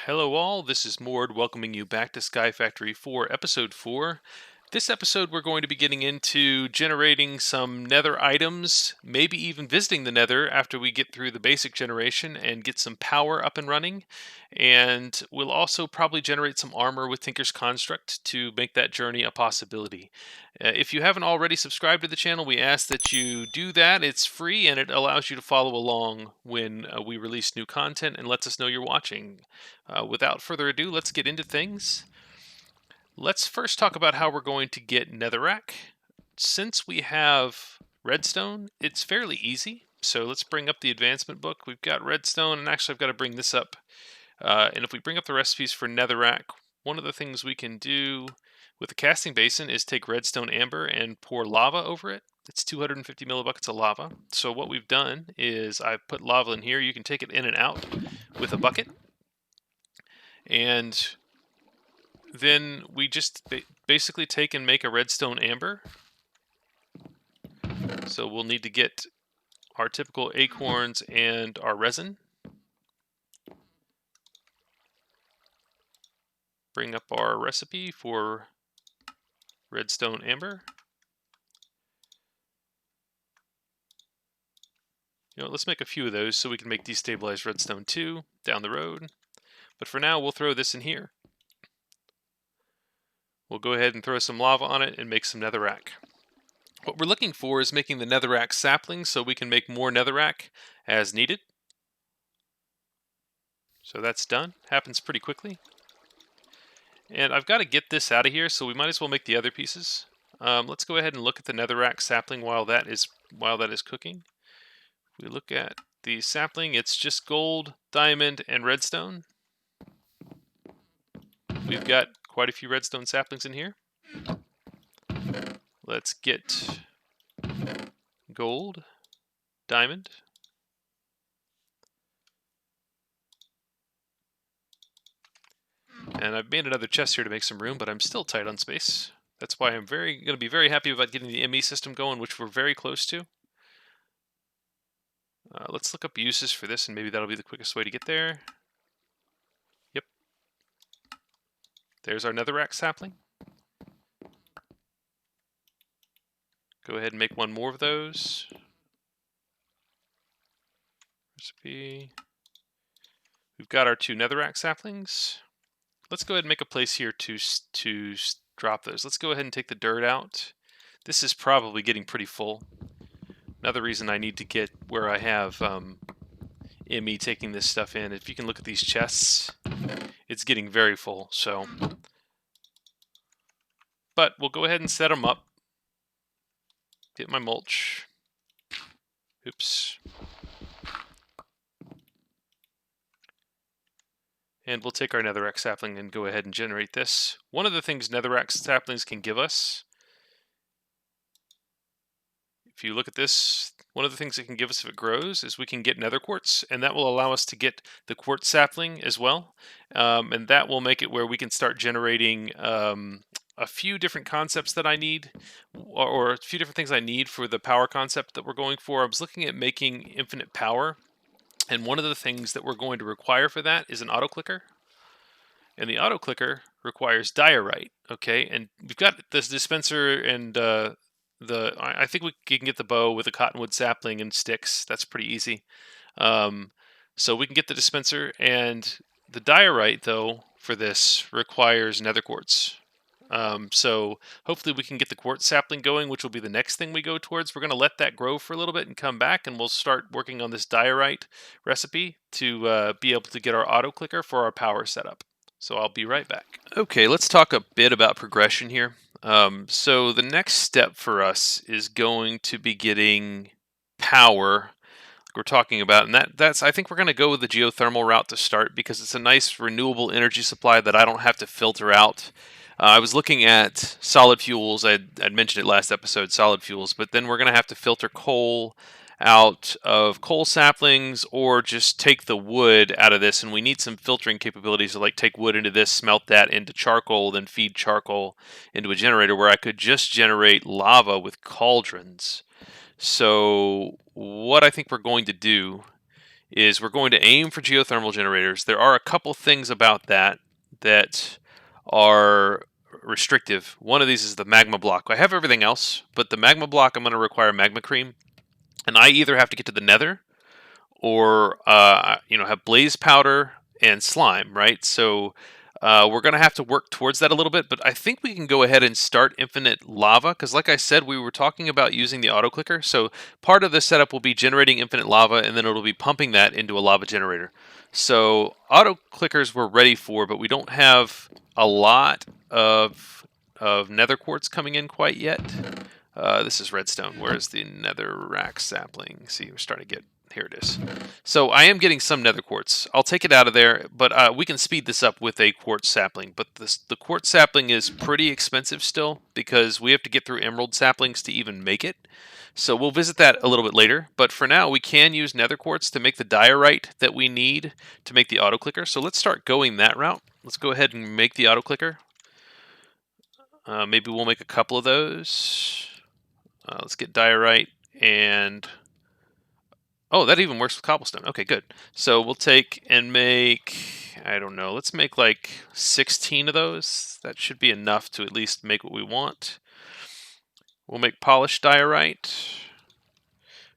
Hello all, this is Mord welcoming you back to Sky Factory 4, Episode 4. This episode we're going to be getting into generating some nether items, maybe even visiting the nether after we get through the basic generation and get some power up and running. And we'll also probably generate some armor with Tinker's Construct to make that journey a possibility. If you haven't already subscribed to the channel, we ask that you do that. It's free and it allows you to follow along when we release new content and lets us know you're watching. Without further ado, let's get into things. Let's first talk about how we're going to get netherrack. Since we have redstone, it's fairly easy. So let's bring up the advancement book. We've got redstone, and actually I've got to bring this up. And if we bring up the recipes for netherrack, one of the things we can do with the casting basin is take redstone amber and pour lava over it. It's 250 millibuckets of lava. So what we've done is I've put lava in here. You can take it in and out with a bucket. And then we just basically take and make a redstone amber. So we'll need to get our typical acorns and our resin. Bring up our recipe for redstone amber. Let's make a few of those so we can make destabilized redstone too down the road. But for now, we'll throw this in here. We'll go ahead and throw some lava on it and make some netherrack. What we're looking for is making the Netherrack Sapling so we can make more netherrack as needed. So that's done. Happens pretty quickly. And I've got to get this out of here, so we might as well make the other pieces. Let's go ahead and look at the Netherrack Sapling while that is cooking. If we look at the sapling, it's just gold, diamond, and redstone. We've got quite a few redstone saplings in here. Let's get gold, diamond, and I've made another chest here to make some room, but I'm still tight on space. That's why I'm going to be very happy about getting the ME system going, which we're very close to. Let's look up uses for this, and maybe that'll be the quickest way to get there. Yep. There's our Netherrack sapling. Go ahead and make one more of those. Recipe. We've got our two Netherrack saplings. Let's go ahead and make a place here to drop those. Let's go ahead and take the dirt out. This is probably getting pretty full. Another reason I need to get where I have ME taking this stuff in. If you can look at these chests, it's getting very full. But we'll go ahead and set them up. Get my mulch. Oops. And we'll take our Netherrack sapling and go ahead and generate this. One of the things Netherrack saplings can give us, if you look at this, one of the things it can give us if it grows is we can get nether quartz, and that will allow us to get the quartz sapling as well. And that will make it where we can start generating a few different concepts that I need, or a few different things I need for the power concept that we're going for. I was looking at making infinite power, and one of the things that we're going to require for that is an auto clicker. And the auto clicker requires diorite, okay? And we've got this dispenser and I think we can get the bow with a cottonwood sapling and sticks. That's pretty easy. So we can get the dispenser, and the diorite though for this requires nether quartz. So hopefully we can get the quartz sapling going, which will be the next thing we go towards. We're going to let that grow for a little bit and come back, and we'll start working on this diorite recipe to be able to get our auto clicker for our power setup. So I'll be right back. Okay, let's talk a bit about progression here. So the next step for us is going to be getting power, like we're talking about, and that's I think we're going to go with the geothermal route to start because it's a nice renewable energy supply that I don't have to filter out. I was looking at solid fuels. I'd mentioned it last episode, solid fuels, but then we're going to have to filter coal out of coal saplings or just take the wood out of this, and we need some filtering capabilities to like take wood into this, smelt that into charcoal, then feed charcoal into a generator where I could just generate lava with cauldrons. So what I think we're going to do is we're going to aim for geothermal generators. There are a couple things about that that are restrictive. One of these is the magma block. I have everything else, but the magma block I'm going to require magma cream, and I either have to get to the Nether or have blaze powder and slime, right? So we're going to have to work towards that a little bit, but I think we can go ahead and start infinite lava, because like I said, we were talking about using the auto clicker. So part of the setup will be generating infinite lava, and then it'll be pumping that into a lava generator. So auto clickers we're ready for, but we don't have a lot of nether quartz coming in quite yet. This is redstone. Where's the netherrack sapling? See, we're starting to get... Here it is. So I am getting some nether quartz. I'll take it out of there, but we can speed this up with a quartz sapling. But the quartz sapling is pretty expensive still, because we have to get through emerald saplings to even make it. So we'll visit that a little bit later. But for now, we can use nether quartz to make the diorite that we need to make the auto clicker. So let's start going that route. Let's go ahead and make the auto clicker. Maybe we'll make a couple of those. Let's get diorite and... Oh, that even works with cobblestone. Okay, good. So we'll take and make, I don't know, let's make like 16 of those. That should be enough to at least make what we want. We'll make polished diorite.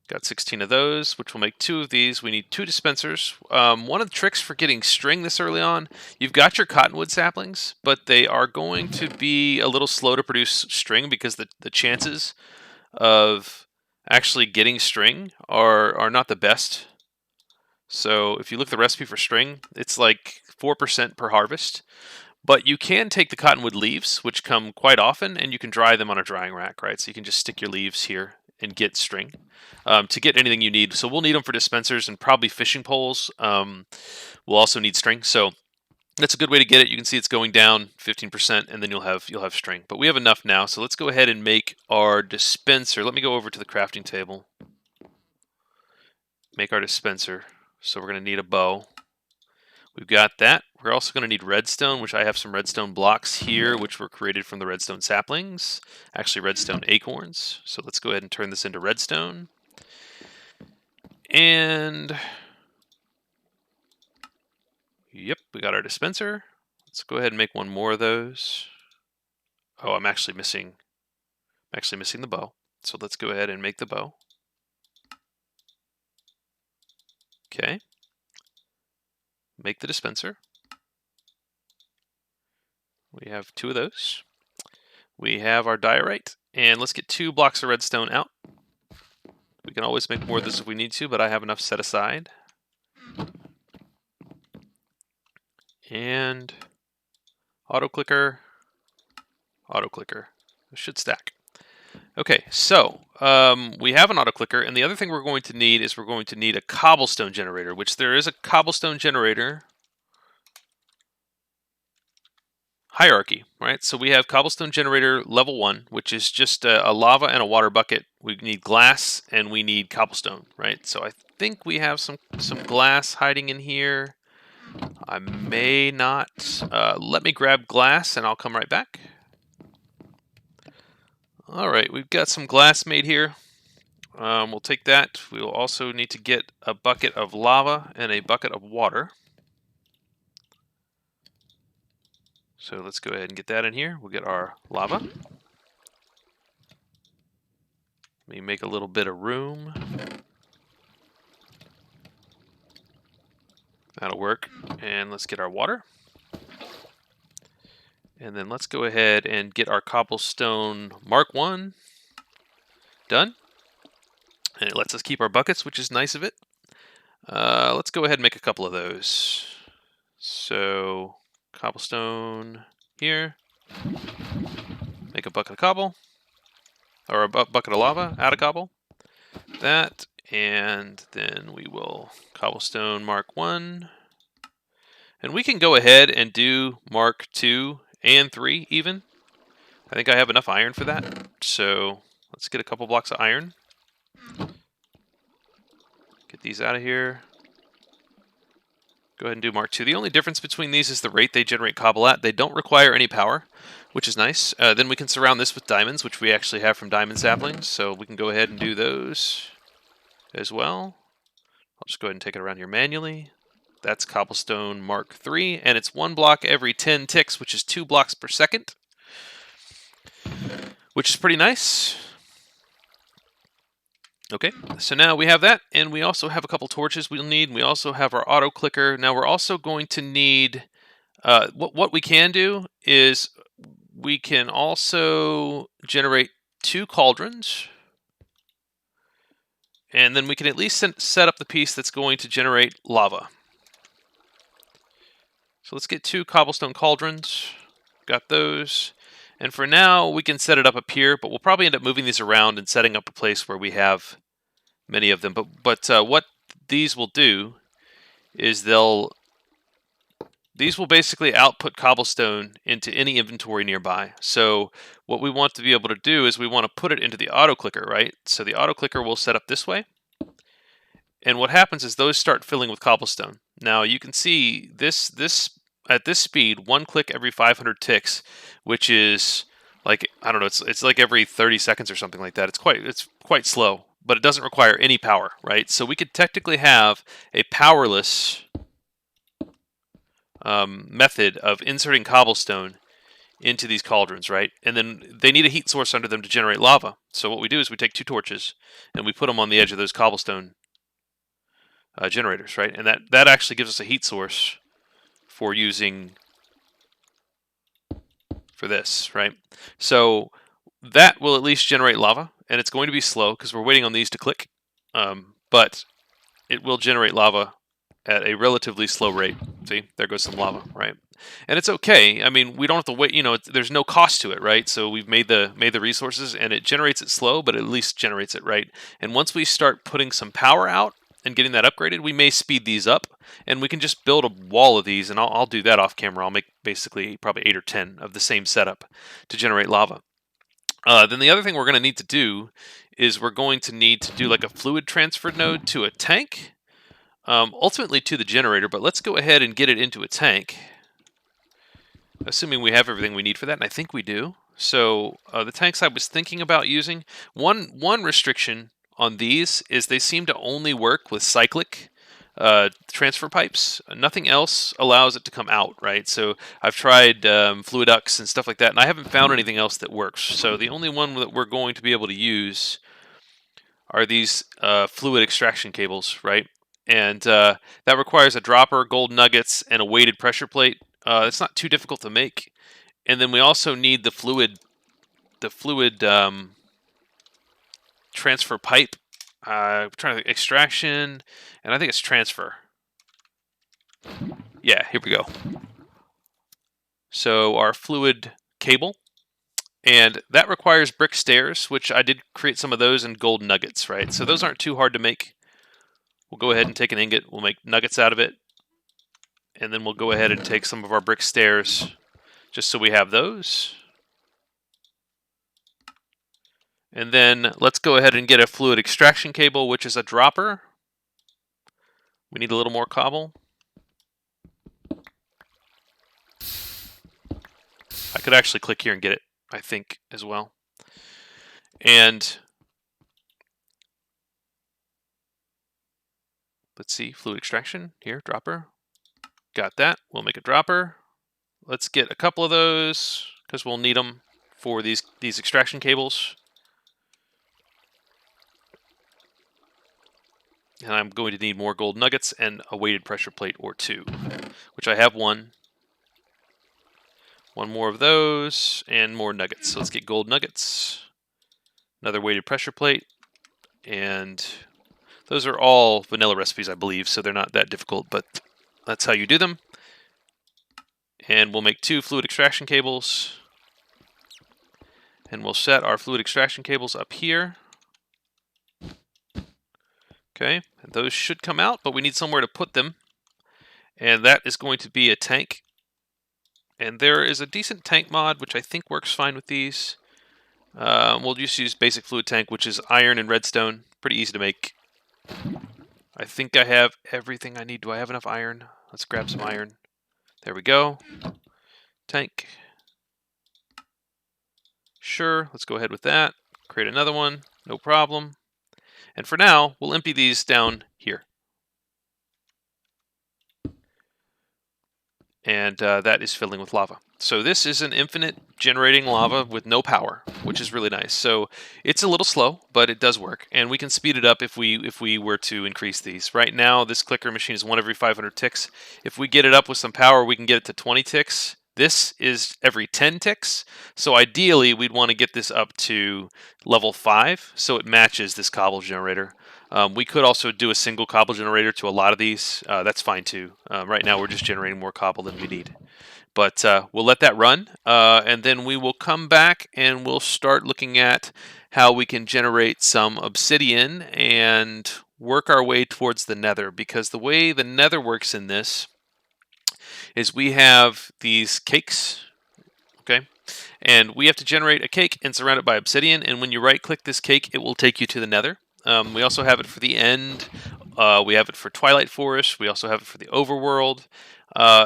Got 16 of those, which will make 2 of these. We need 2 dispensers. One of the tricks for getting string this early on, you've got your cottonwood saplings, but they are going to be a little slow to produce string, because the chances of actually getting string are not the best. So if you look at the recipe for string, it's like 4% per harvest. But you can take the cottonwood leaves, which come quite often, and you can dry them on a drying rack, right? So you can just stick your leaves here and get string to get anything you need. So we'll need them for dispensers, and probably fishing poles. We'll also need string. So that's a good way to get it. You can see it's going down 15%, and then you'll have string. But we have enough now, so let's go ahead and make our dispenser. Let me go over to the crafting table. Make our dispenser. So we're going to need a bow. We've got that. We're also going to need redstone, which I have some redstone blocks here, which were created from the redstone saplings. Actually, redstone acorns. So let's go ahead and turn this into redstone. And... Yep, we got our dispenser. Let's go ahead and make one more of those. Oh, I'm actually missing the bow. So let's go ahead and make the bow. Okay. Make the dispenser. We have 2 of those. We have our diorite, and let's get 2 blocks of redstone out. We can always make more of this if we need to, but I have enough set aside. And auto clicker. It should stack. Okay, so we have an auto clicker, and the other thing we're going to need is a cobblestone generator, which there is a cobblestone generator hierarchy, right? So we have cobblestone generator level 1, which is just a lava and a water bucket. We need glass and we need cobblestone, right? So I think we have some glass hiding in here. I may not. Let me grab glass and I'll come right back. All right, we've got some glass made here. We'll take that. We will also need to get a bucket of lava and a bucket of water. So let's go ahead and get that in here. We'll get our lava. Let me make a little bit of room. That'll work. And let's get our water. And then let's go ahead and get our cobblestone Mark 1 done. And it lets us keep our buckets, which is nice of it. Let's go ahead and make a couple of those. So, cobblestone here. Make a bucket of cobble. Or a bucket of lava out of cobble. That. And then we will cobblestone Mark 1. And we can go ahead and do Mark 2 and 3 even. I think I have enough iron for that. So let's get a couple blocks of iron. Get these out of here. Go ahead and do Mark 2. The only difference between these is the rate they generate cobble at. They don't require any power, which is nice. Then we can surround this with diamonds, which we actually have from diamond saplings. So we can go ahead and do those as well. I'll Just go ahead and take it around here manually. That's Cobblestone Mark III, and it's 1 block every 10 ticks, which is 2 blocks per second, which is pretty nice. Okay, so now we have that, and we also have a couple torches we'll need. We also have our auto clicker. Now we're also going to need, what we can do is we can also generate 2 cauldrons, and then we can at least set up the piece that's going to generate lava. So let's get 2 cobblestone cauldrons. Got those. And for now, we can set it up here, but we'll probably end up moving these around and setting up a place where we have many of them. But what these will do is these will basically output cobblestone into any inventory nearby. So what we want to be able to do is we want to put it into the auto clicker, right? So the auto clicker will set up this way. And what happens is those start filling with cobblestone. Now you can see this at this speed, 1 click every 500 ticks, which is like, I don't know, it's like every 30 seconds or something like that. It's quite slow, but it doesn't require any power, right? So we could technically have a powerless method of inserting cobblestone into these cauldrons, right? And then they need a heat source under them to generate lava. So what we do is we take 2 torches and we put them on the edge of those cobblestone generators, right? And that actually gives us a heat source for using for this, right? So that will at least generate lava, and it's going to be slow because we're waiting on these to click, but it will generate lava at a relatively slow rate. See, there goes some lava, right? And it's okay. I mean, we don't have to wait. You know, there's no cost to it, right? So we've made the resources, and it generates it slow, but at least generates it, right? And once we start putting some power out and getting that upgraded, we may speed these up, and we can just build a wall of these, and I'll do that off camera. I'll make basically probably 8 or 10 of the same setup to generate lava. Then the other thing we're going to need to do is we're going to need to do like a fluid transfer node to a tank, ultimately to the generator, but let's go ahead and get it into a tank, assuming we have everything we need for that, and I think we do. So the tanks I was thinking about using, one restriction on these is they seem to only work with cyclic transfer pipes. Nothing else allows it to come out, right? So I've tried fluid ducts and stuff like that, and I haven't found anything else that works. So the only one that we're going to be able to use are these fluid extraction cables, right? And that requires a dropper, gold nuggets, and a weighted pressure plate. It's not too difficult to make. And then we also need the fluid transfer pipe. I'm trying to extraction, and I think it's transfer. Yeah, here we go. So our fluid cable, and that requires brick stairs, which I did create some of those in gold nuggets, right? So those aren't too hard to make. We'll go ahead and take an ingot. We'll make nuggets out of it, and then we'll go ahead and take some of our brick stairs, just so we have those. And then let's go ahead and get a fluid extraction cable, which is a dropper. We need a little more cobble. I could actually click here and get it, I think, as well. And let's see, fluid extraction, here, dropper. Got that, we'll make a dropper. Let's get a couple of those, because we'll need them for these extraction cables. And I'm going to need more gold nuggets and a weighted pressure plate or 2, which I have 1. 1 more of those, and more nuggets. So let's get gold nuggets, another weighted pressure plate, and those are all vanilla recipes, I believe, so they're not that difficult, but that's how you do them. And we'll make 2 fluid extraction cables, and we'll set our fluid extraction cables up here. Okay, and those should come out, but we need somewhere to put them, and that is going to be a tank. And there is a decent tank mod, which I think works fine with these. We'll just use basic fluid tank, which is iron and redstone. Pretty easy to make. I think I have everything I need. Do I have enough iron? Let's grab some iron. There we go. Tank. Sure, let's go ahead with that. Create another one, no problem. And for now, we'll empty these down here. and that is filling with lava. So this is an infinite generating lava with no power, which is really nice. So it's a little slow, but it does work, and we can speed it up if we were to increase these. Right now, this clicker machine is 1 every 500 ticks. If we get it up with some power, we can get it to 20 ticks. This is every 10 ticks, so ideally we'd want to get this up to level 5 so it matches this cobble generator. We could also do a single cobble generator to a lot of these. That's fine too. Right now we're just generating more cobble than we need. But we'll let that run, and then we will come back and we'll start looking at how we can generate some obsidian and work our way towards the nether. Because the way the nether works in this is we have these cakes, okay? And we have to generate a cake and surround it by obsidian. And when you right-click this cake, it will take you to the nether. We also have it for the end. We have it for Twilight Forest. We also have it for the Overworld.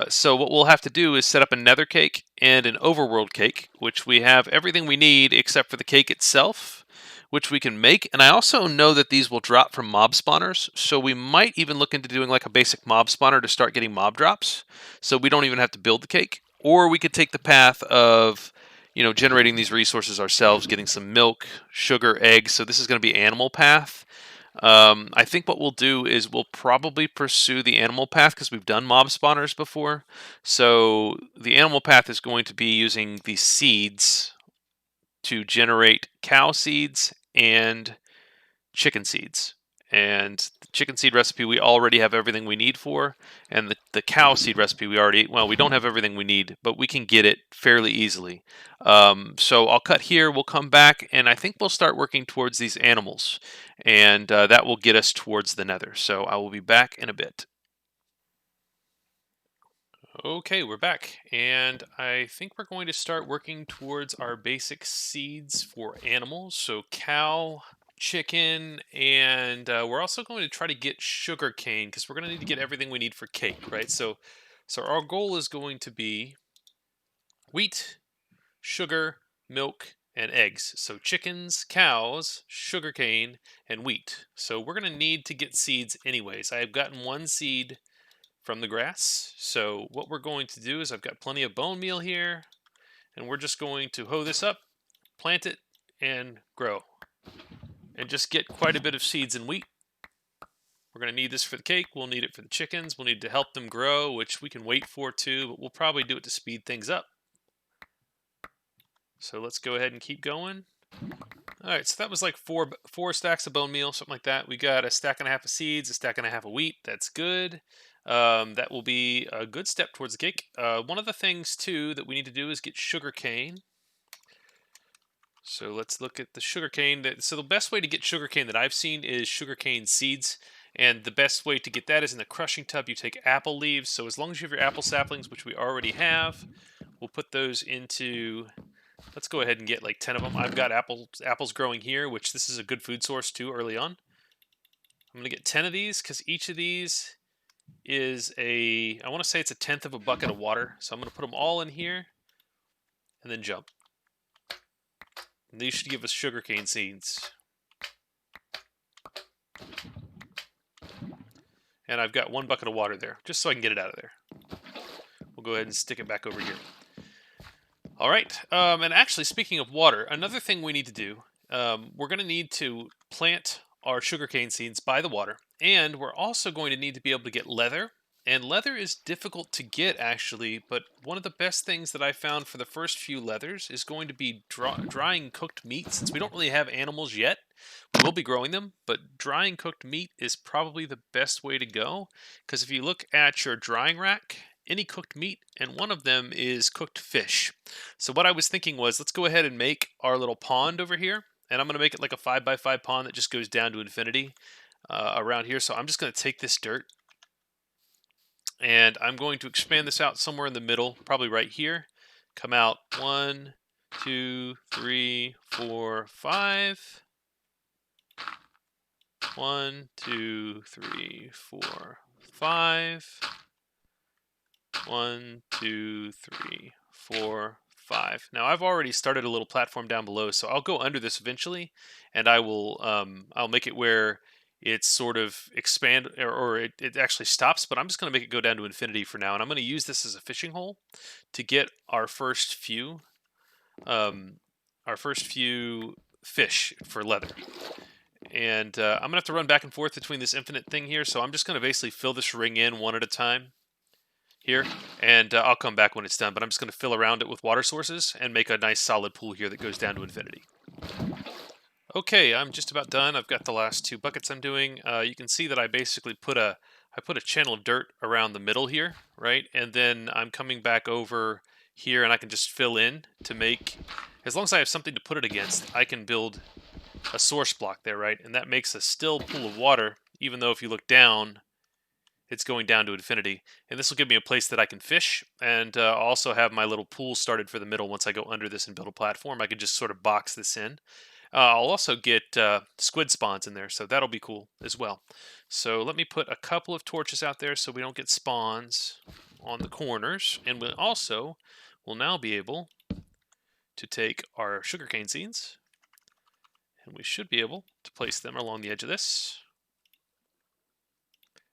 So what we'll have to do is set up a nether cake and an overworld cake, which we have everything we need except for the cake itself, which we can make. And I also know that these will drop from mob spawners, so we might even look into doing like a basic mob spawner to start getting mob drops, so we don't even have to build the cake. Or we could take the path of, generating these resources ourselves, getting some milk, sugar, eggs. So this is going to be animal path. I think what we'll do is we'll probably pursue the animal path because we've done mob spawners before. So the animal path is going to be using the seeds to generate cow seeds and chicken seeds. And the chicken seed recipe we already have everything we need for, and the cow seed recipe we don't have everything we need, but we can get it fairly easily. So I'll cut here, we'll come back, and I think we'll start working towards these animals, and that will get us towards the nether. So I will be back in a bit. Okay, we're back, and I think we're going to start working towards our basic seeds for animals. So cow, chicken, and we're also going to try to get sugar cane because we're going to need to get everything we need for cake, right? So our goal is going to be wheat, sugar, milk, and eggs. So chickens, cows, sugar cane, and wheat. So we're going to need to get seeds anyways. I have gotten one seed from the grass. So what we're going to do is I've got plenty of bone meal here, and we're just going to hoe this up, plant it, and grow. And just get quite a bit of seeds and wheat. We're going to need this for the cake. We'll need it for the chickens. We'll need to help them grow, which we can wait for too, but we'll probably do it to speed things up. So let's go ahead and keep going. All right, so that was like four stacks of bone meal, something like that. We got a stack and a half of seeds, a stack and a half of wheat. That's good. That will be a good step towards the cake. One of the things too that we need to do is get sugar cane. So let's look at the sugar cane. So the best way to get sugar cane that I've seen is sugar cane seeds. And the best way to get that is in the crushing tub. You take apple leaves. So as long as you have your apple saplings, which we already have, we'll put those into... Let's go ahead and get like 10 of them. I've got apples growing here, which this is a good food source too early on. I'm going to get 10 of these because each of these is I want to say it's 1/10 of a bucket of water. So I'm going to put them all in here and then jump. And these should give us sugarcane seeds. And I've got 1 bucket of water there, just so I can get it out of there. We'll go ahead and stick it back over here. All right, and actually, speaking of water, another thing we need to do, we're going to need to plant our sugarcane seeds by the water, and we're also going to need to be able to get leather. And leather is difficult to get, actually, but one of the best things that I found for the first few leathers is going to be drying cooked meat. Since we don't really have animals yet, we will be growing them, but drying cooked meat is probably the best way to go, because if you look at your drying rack, any cooked meat, and one of them is cooked fish. So what I was thinking was, let's go ahead and make our little pond over here, and I'm going to make it like a 5x5 pond that just goes down to infinity around here. So I'm just going to take this dirt, and I'm going to expand this out somewhere in the middle, probably right here. Come out 1, 2, 3, 4, 5. 1, 2, 3, 4, 5. 1, 2, 3, 4, 5. Now I've already started a little platform down below, so I'll go under this eventually, and I'll make it where it's sort of expand, or it actually stops, but I'm just going to make it go down to infinity for now. And I'm going to use this as a fishing hole to get um, our first few fish for leather. And I'm gonna have to run back and forth between this infinite thing here, so I'm just gonna basically fill this ring in one at a time here, and I'll come back when it's done. But I'm just gonna fill around it with water sources and make a nice solid pool here that goes down to infinity. Okay, I'm just about done. I've got the last 2 buckets I'm doing. You can see that I basically put a channel of dirt around the middle here, right? And then I'm coming back over here, and I can just fill in to make. As long as I have something to put it against, I can build a source block there, right? And that makes a still pool of water, even though if you look down, it's going down to infinity. And this will give me a place that I can fish, and also have my little pool started for the middle. Once I go under this and build a platform, I can just sort of box this in. I'll also get squid spawns in there, so that'll be cool as well. So let me put a couple of torches out there so we don't get spawns on the corners. And we also will now be able to take our sugarcane seeds, and we should be able to place them along the edge of this.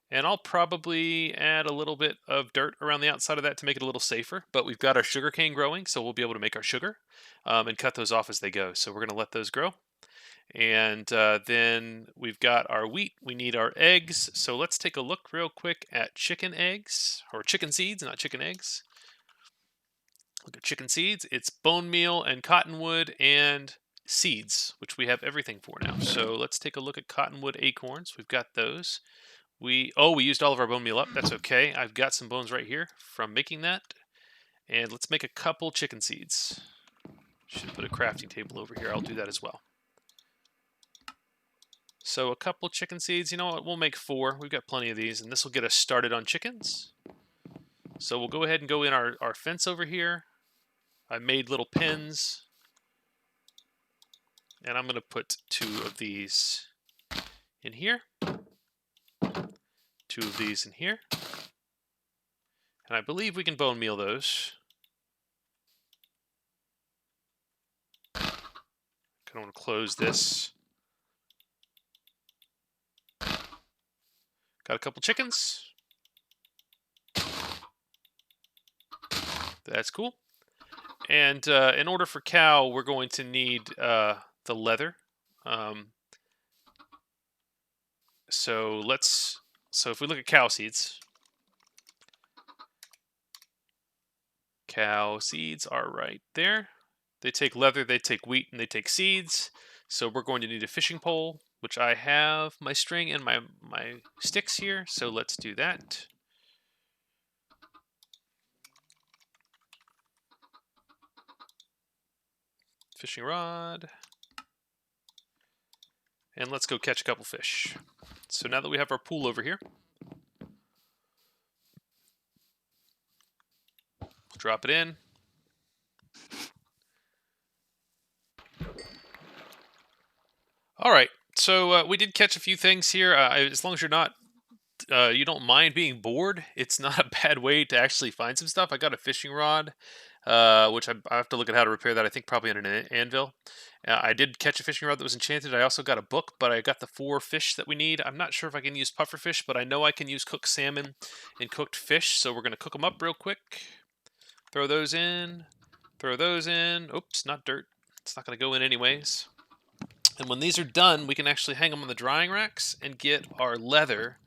And I'll probably add a little bit of dirt around the outside of that to make it a little safer. But we've got our sugarcane growing, so we'll be able to make our sugar and cut those off as they go. So we're going to let those grow. And then we've got our wheat. We need our eggs. So let's take a look real quick at chicken eggs, or chicken seeds, not chicken eggs. Look at chicken seeds. It's bone meal and cottonwood and seeds, which we have everything for now. So let's take a look at cottonwood acorns. We've got those. We used all of our bone meal up. That's okay. I've got some bones right here from making that. And let's make a couple chicken seeds. Should put a crafting table over here. I'll do that as well. So a couple chicken seeds. You know what? We'll make 4. We've got plenty of these, and this will get us started on chickens. So we'll go ahead and go in our fence over here. I made little pins. And I'm going to put 2 of these in here. 2 of these in here. And I believe we can bone meal those. I want to close this. Got a couple chickens. That's cool. And in order for cow, we're going to need the leather. So if we look at cow seeds are right there. They take leather, they take wheat, and they take seeds. So we're going to need a fishing pole, which I have my string and my sticks here. So let's do that. Fishing rod. And let's go catch a couple fish. So now that we have our pool over here, we'll drop it in. All right, so we did catch a few things here. As long as you're not, you don't mind being bored, it's not a bad way to actually find some stuff. I got a fishing rod, which I have to look at how to repair that. I think probably on an anvil. I did catch a fishing rod that was enchanted. I also got a book, but I got the 4 fish that we need. I'm not sure if I can use puffer fish, but I know I can use cooked salmon and cooked fish. So we're going to cook them up real quick. Throw those in. Throw those in. Oops, not dirt. It's not going to go in anyways. And when these are done, we can actually hang them on the drying racks and get our leather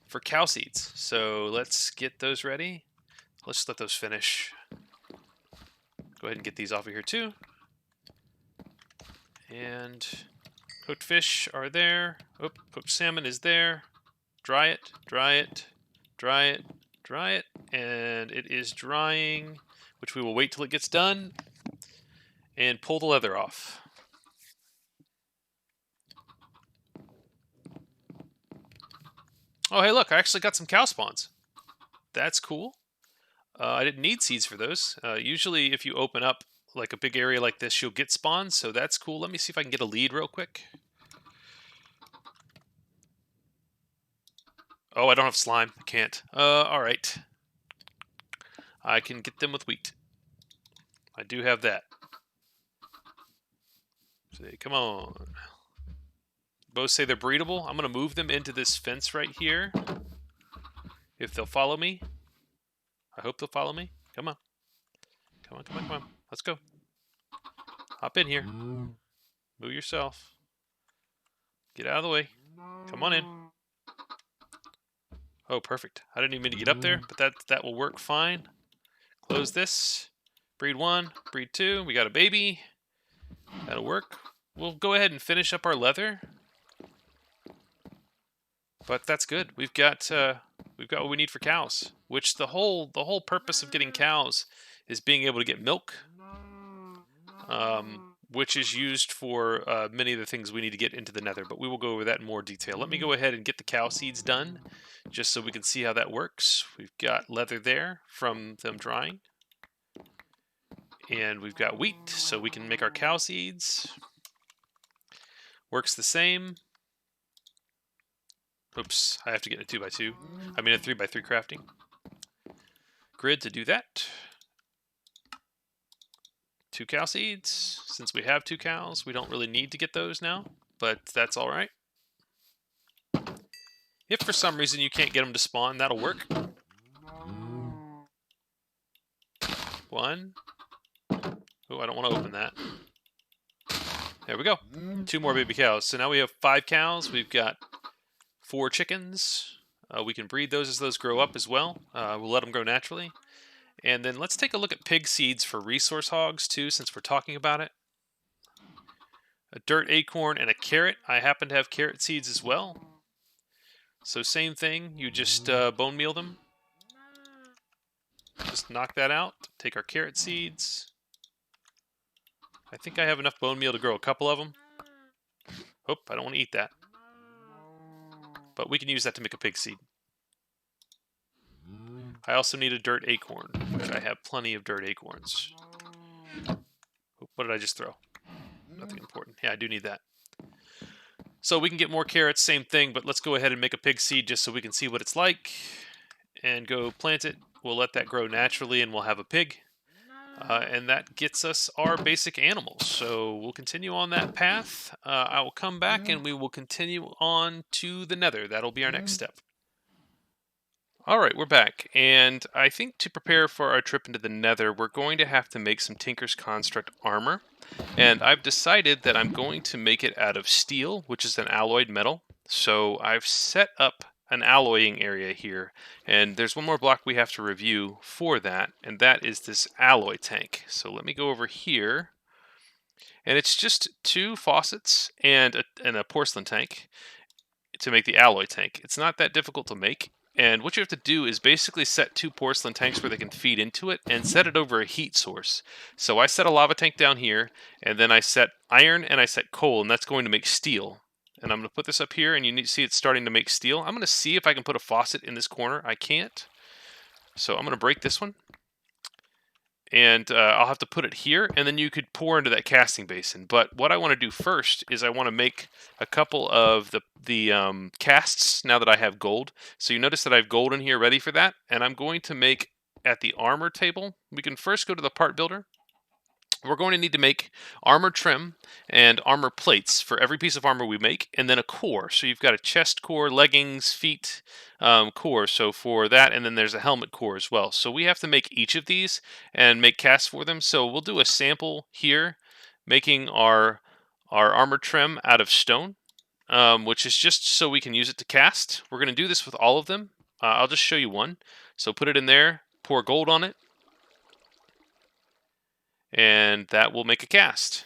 for cow seeds. So let's get those ready. Let's let those finish. Go ahead and get these off of here too. And cooked fish are there. Oh, cooked salmon is there. Dry it, dry it, dry it, dry it. And it is drying, which we will wait till it gets done. And pull the leather off. Oh, hey, look, I actually got some cow spawns. That's cool. I didn't need seeds for those. Usually, if you open up like a big area like this, you'll get spawns, so that's cool. Let me see if I can get a lead real quick. Oh, I don't have slime. I can't. All right. I can get them with wheat. I do have that. Say, come on. both say they're breedable. I'm going to move them into this fence right here. If they'll follow me. I hope they'll follow me. Come on. Come on, come on, come on. Let's go. Hop in here. Move yourself. Get out of the way. Come on in. Oh, perfect. I didn't even mean to get up there, but that will work fine. Close this. Breed 1, breed 2. We got a baby. That'll work. We'll go ahead and finish up our leather. But that's good. We've got what we need for cows. Which the whole purpose of getting cows is being able to get milk, which is used for many of the things we need to get into the Nether. But we will go over that in more detail. Let me go ahead and get the cow seeds done, just so we can see how that works. We've got leather there from them drying. And we've got wheat, so we can make our cow seeds. Works the same. Oops, I have to get a 2x2. I mean a 3x3 crafting grid to do that. 2 cow seeds. Since we have 2 cows, we don't really need to get those now, but that's all right. If for some reason you can't get them to spawn, that'll work. 1. Oh, I don't want to open that. There we go. 2 more baby cows. So now we have 5 cows. We've got 4 chickens. We can breed those as those grow up as well. We'll let them grow naturally. And then let's take a look at pig seeds for resource hogs too, since we're talking about it. A dirt acorn and a carrot. I happen to have carrot seeds as well. So same thing. You just bone meal them. Just knock that out. Take our carrot seeds. I think I have enough bone meal to grow a couple of them. Oh, I don't want to eat that. But we can use that to make a pig seed. I also need a dirt acorn, which I have plenty of dirt acorns. What did I just throw? Nothing important. Yeah, I do need that. So we can get more carrots, same thing, but let's go ahead and make a pig seed just so we can see what it's like. And go plant it. We'll let that grow naturally and we'll have a pig. And that gets us our basic animals. So we'll continue on that path. I will come back and we will continue on to the Nether. That'll be our next step. Alright, we're back, and I think to prepare for our trip into the Nether, we're going to have to make some Tinker's Construct armor, and I've decided that I'm going to make it out of steel, which is an alloyed metal. So I've set up an alloying area here, and there's one more block we have to review for that, and that is this alloy tank. So let me go over here, and it's just 2 faucets and a porcelain tank to make the alloy tank. It's not that difficult to make. And what you have to do is basically set 2 porcelain tanks where they can feed into it and set it over a heat source. So I set a lava tank down here, and then I set iron and I set coal, and that's going to make steel. And I'm going to put this up here, and you need to see it's starting to make steel. I'm going to see if I can put a faucet in this corner. I can't. So I'm going to break this one. And I'll have to put it here, and then you could pour into that casting basin. But what I want to do first is I want to make a couple of the casts now that I have gold. So you notice that I have gold in here ready for that, and I'm going to make at the armor table. We can first go to the part builder. We're going to need to make armor trim and armor plates for every piece of armor we make, and then a core. So you've got a chest core, leggings, feet core. So for that, and then there's a helmet core as well. So we have to make each of these and make casts for them. So we'll do a sample here, making our armor trim out of stone, which is just so we can use it to cast. We're going to do this with all of them. I'll just show you one. So put it in there, pour gold on it, and that will make a cast.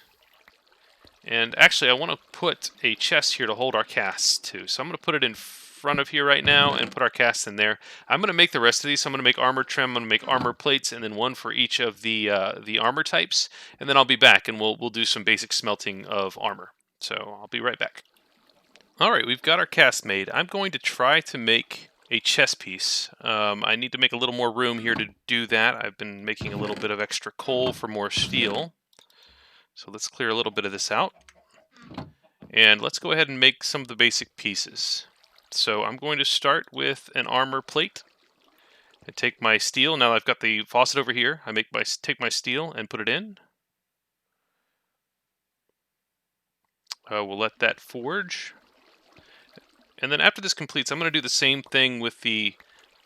And actually, I want to put a chest here to hold our casts too. So I'm going to put it in front of here right now and put our casts in there. I'm going to make the rest of these. So I'm going to make armor trim, I'm going to make armor plates, and then one for each of the armor types. And then I'll be back, and we'll do some basic smelting of armor. So I'll be right back. All right, we've got our cast made. I'm going to try to make a chest piece. I need to make a little more room here to do that. I've been making a little bit of extra coal for more steel. So let's clear a little bit of this out. And let's go ahead and make some of the basic pieces. So I'm going to start with an armor plate. I take my steel. Now I've got the faucet over here. I take my steel and put it in. We'll let that forge. And then after this completes, I'm going to do the same thing with the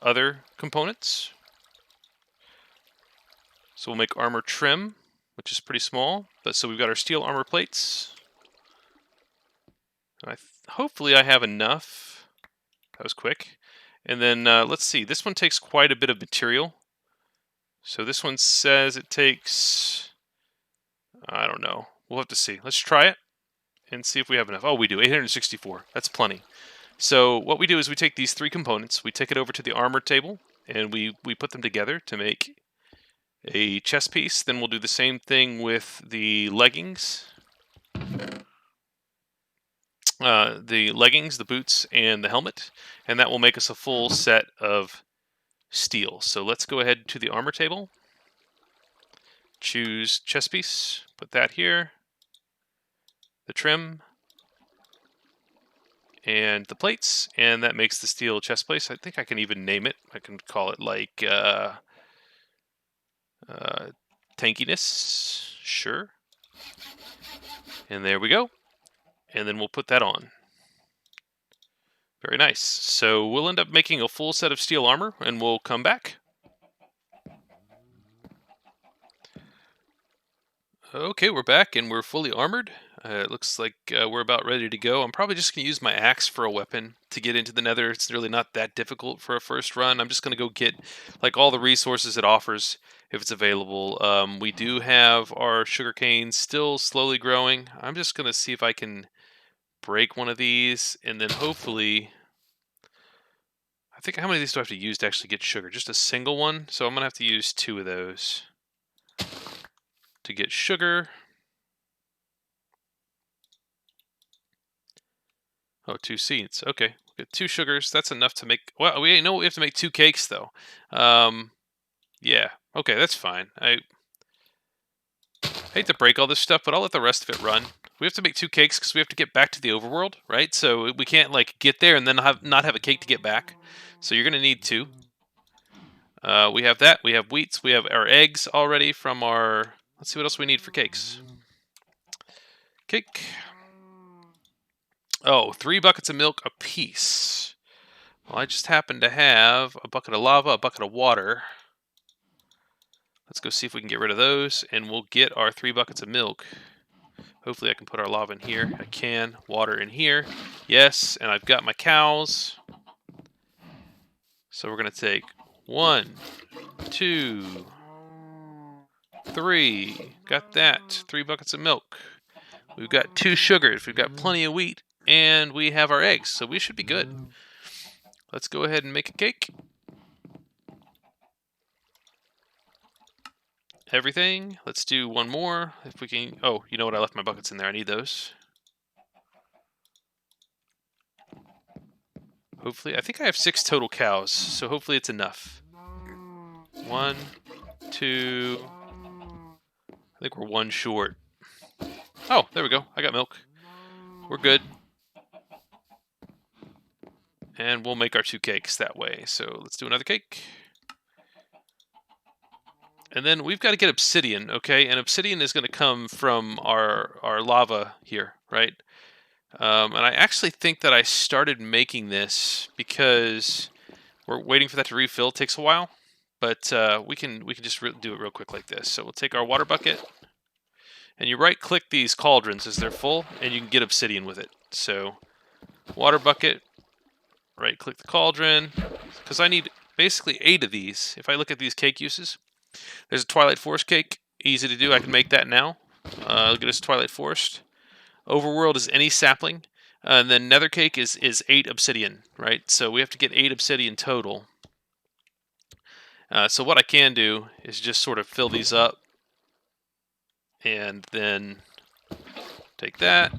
other components. So we'll make armor trim, which is pretty small. But so we've got our steel armor plates. Hopefully I have enough. That was quick. And then let's see. This one takes quite a bit of material. So this one says it takes, I don't know. We'll have to see. Let's try it and see if we have enough. Oh, we do. 864. That's plenty. So what we do is we take these three components, we take it over to the armor table, and we put them together to make a chest piece. Then we'll do the same thing with the leggings. The boots, and the helmet, and that will make us a full set of steel. So let's go ahead to the armor table, choose chest piece, put that here, the trim, and the plates, and that makes the steel chest plate. I think I can even name it. I can call it like tankiness, sure. And there we go. And then we'll put that on. Very nice. So we'll end up making a full set of steel armor, and we'll come back. Okay, we're back, and we're fully armored. It looks like we're about ready to go. I'm probably just going to use my axe for a weapon to get into the nether. It's really not that difficult for a first run. I'm just going to go get like all the resources it offers if it's available. We do have our sugarcane still slowly growing. I'm just going to see if I can break one of these, and then hopefully... I think how many of these do I have to use to actually get sugar? Just a single one? So I'm going to have to use 2 of those to get sugar. Oh, 2 seeds. Okay, we got 2 sugars. That's enough to make... Well, we know we have to make 2 cakes, though. Yeah. Okay, that's fine. I hate to break all this stuff, but I'll let the rest of it run. We have to make 2 cakes because we have to get back to the overworld, right? So we can't, like, get there and then not have a cake to get back. So you're going to need 2. We have that. We have wheats. We have our eggs already from our... Let's see what else we need for cakes. Cake. Oh, 3 buckets of milk apiece. Well, I just happen to have a bucket of lava, a bucket of water. Let's go see if we can get rid of those, and we'll get our 3 buckets of milk. Hopefully I can put our lava in here. I can. Water in here. Yes, and I've got my cows. So we're going to take 1, 2, 3. Got that. 3 buckets of milk. We've got 2 sugars. We've got plenty of wheat. And we have our eggs, so we should be good. Let's go ahead and make a cake. Everything. Let's do one more. If we can... Oh, you know what? I left my buckets in there. I need those. Hopefully. I think I have 6 total cows, so hopefully it's enough. 1, 2... I think we're 1 short. Oh, there we go. I got milk. We're good. And we'll make our 2 cakes that way. So let's do another cake. And then we've got to get obsidian, okay? And obsidian is going to come from our lava here, right? And I actually think that I started making this because we're waiting for that to refill. It takes a while, but we can just do it real quick like this. So we'll take our water bucket, and you right-click these cauldrons as they're full, and you can get obsidian with it. So water bucket, right-click the cauldron, because I need basically 8 of these. If I look at these cake uses, there's a Twilight Forest cake, easy to do. I can make that now. Look at this Twilight Forest. Overworld is any sapling, and then Nether cake is 8 obsidian, right? So we have to get 8 obsidian total. So what I can do is just sort of fill these up, and then take that.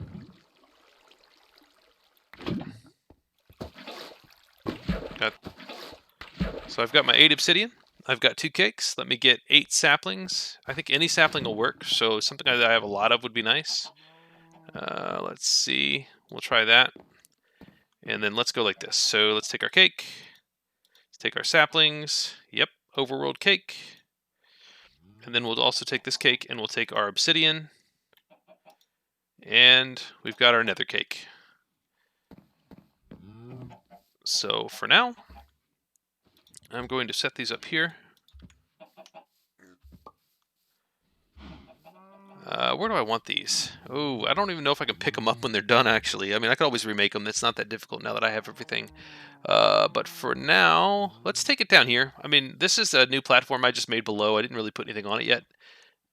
So I've got my 8 obsidian. I've got 2 cakes. Let me get 8 saplings. I think any sapling will work, so something that I have a lot of would be nice. Let's see. We'll try that. And then let's go like this. So let's take our cake. Let's take our saplings. Yep, overworld cake. And then we'll also take this cake and we'll take our obsidian. And we've got our nether cake. So for now, I'm going to set these up here. Where do I want these? Oh, I don't even know if I can pick them up when they're done, actually. I mean, I could always remake them. It's not that difficult now that I have everything. But for now, let's take it down here. I mean, this is a new platform I just made below. I didn't really put anything on it yet.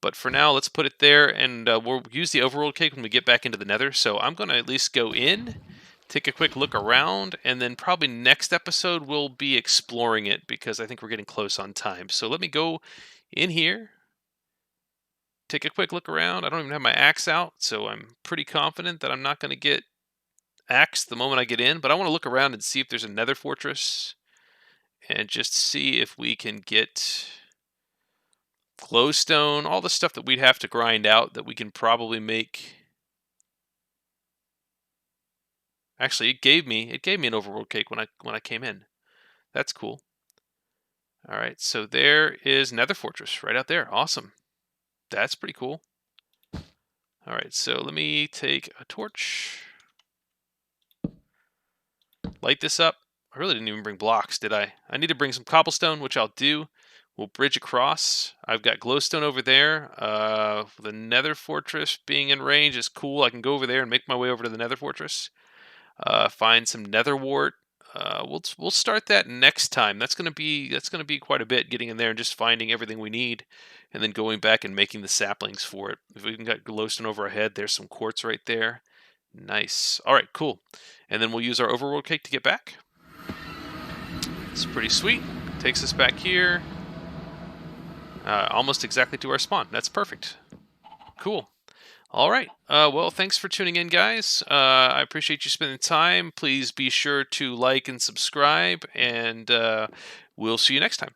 But for now, let's put it there, and we'll use the Overworld cake when we get back into the Nether. So I'm going to at least go in, take a quick look around, and then probably next episode we'll be exploring it because I think we're getting close on time. So let me go in here, take a quick look around. I don't even have my axe out, so I'm pretty confident that I'm not going to get axed the moment I get in. But I want to look around and see if there's a Nether fortress and just see if we can get glowstone, all the stuff that we'd have to grind out that we can probably make. Actually, it gave me an overworld cake when I came in. That's cool. All right, so there is Nether Fortress right out there. Awesome. That's pretty cool. All right, so let me take a torch. Light this up. I really didn't even bring blocks, did I? I need to bring some cobblestone, which I'll do. We'll bridge across. I've got glowstone over there. The Nether Fortress being in range is cool. I can go over there and make my way over to the Nether Fortress. Find some nether wart. We'll start that next time. That's gonna be quite a bit, getting in there and just finding everything we need, and then going back and making the saplings for it. If we can get glowstone over our head, there's some quartz right there. Nice. All right, cool. And then we'll use our overworld cake to get back. It's pretty sweet. Takes us back here, almost exactly to our spawn. That's perfect. Cool. All right. Well, thanks for tuning in, guys. I appreciate you spending time. Please be sure to like and subscribe, and we'll see you next time.